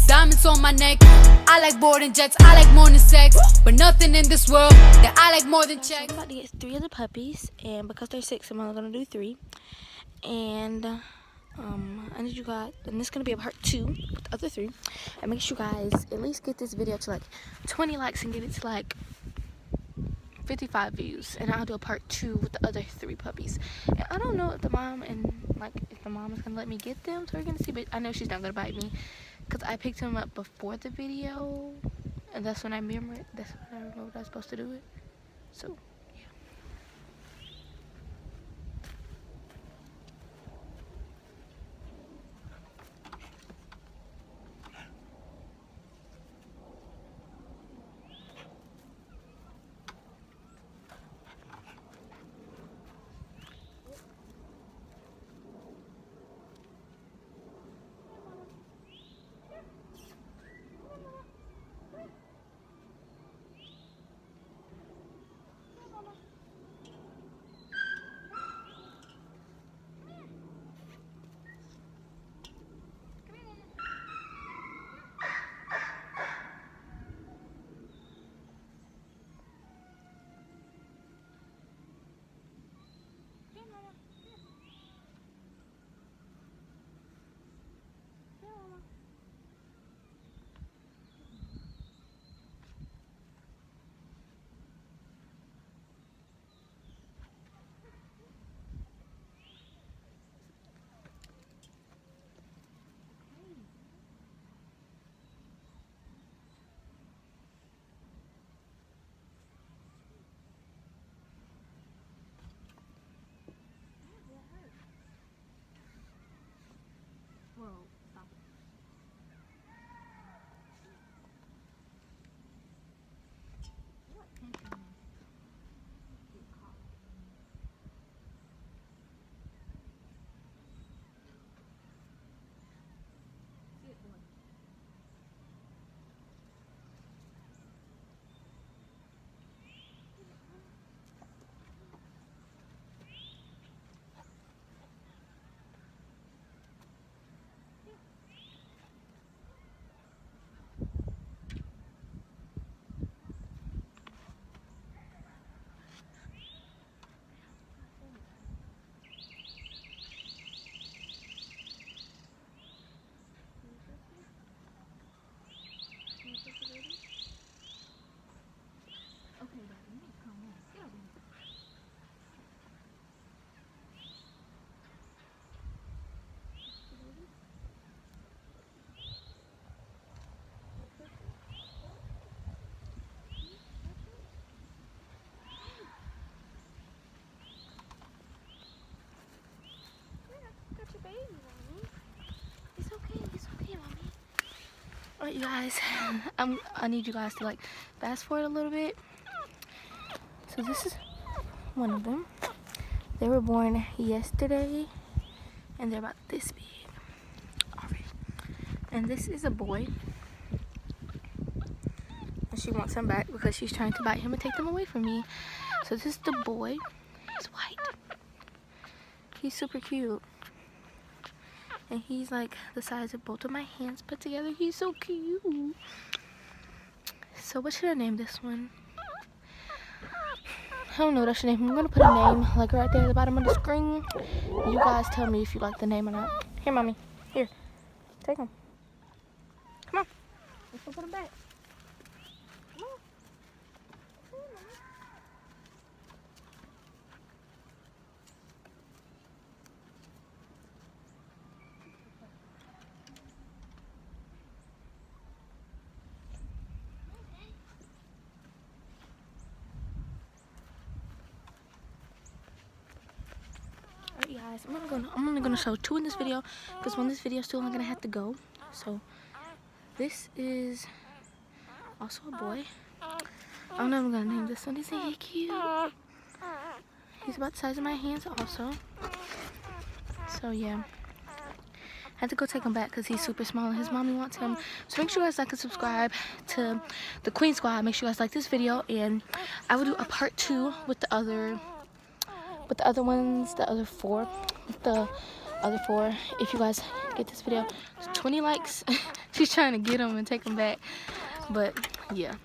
diamonds on my neck. I like boarding jets, I like more than sex, but nothing in this world that I like more than checks. I'm about to get 3 of the puppies, and because they're 6, I'm only gonna do 3. And I need you guys, and this is gonna be a part 2 with the other 3. And make sure you guys at least get this video to like 20 likes and get it to like 55 views, and I'll do a part 2 with the other 3 puppies. And I don't know if the mom is gonna let me get them, so we're gonna see. But I know she's not gonna bite me because I picked them up before the video, and that's when I remembered. That's when I remembered I was supposed to do it. So. Alright, you guys, I need you guys to like fast forward a little bit. So this is one of them. They were born yesterday, and they're about this big already. And this is a boy, and she wants him back because she's trying to bite him and take them away from me. So this is the boy. He's white. He's super cute. And he's like the size of both of my hands put together. He's so cute. So what should I name this one? I don't know what I should name him. I'm gonna put a name like right there at the bottom of the screen. You guys tell me if you like the name or not. Here, mommy. Here. Take him. Come on. Let's go put him back. Come on. Guys, I'm only gonna show 2 in this video because when this video is still I'm gonna have to go. So this is also a boy. I don't know what I'm gonna name this one. Isn't he cute? He's about the size of my hands also. So yeah, I had to go take him back because he's super small and his mommy wants him. So make sure you guys like and subscribe to the Queen Squad. Make sure you guys like this video, and I will do a part 2 with the other ones, the other 4, with the other 4. If you guys get this video 20 likes, she's trying to get them and take them back. But yeah.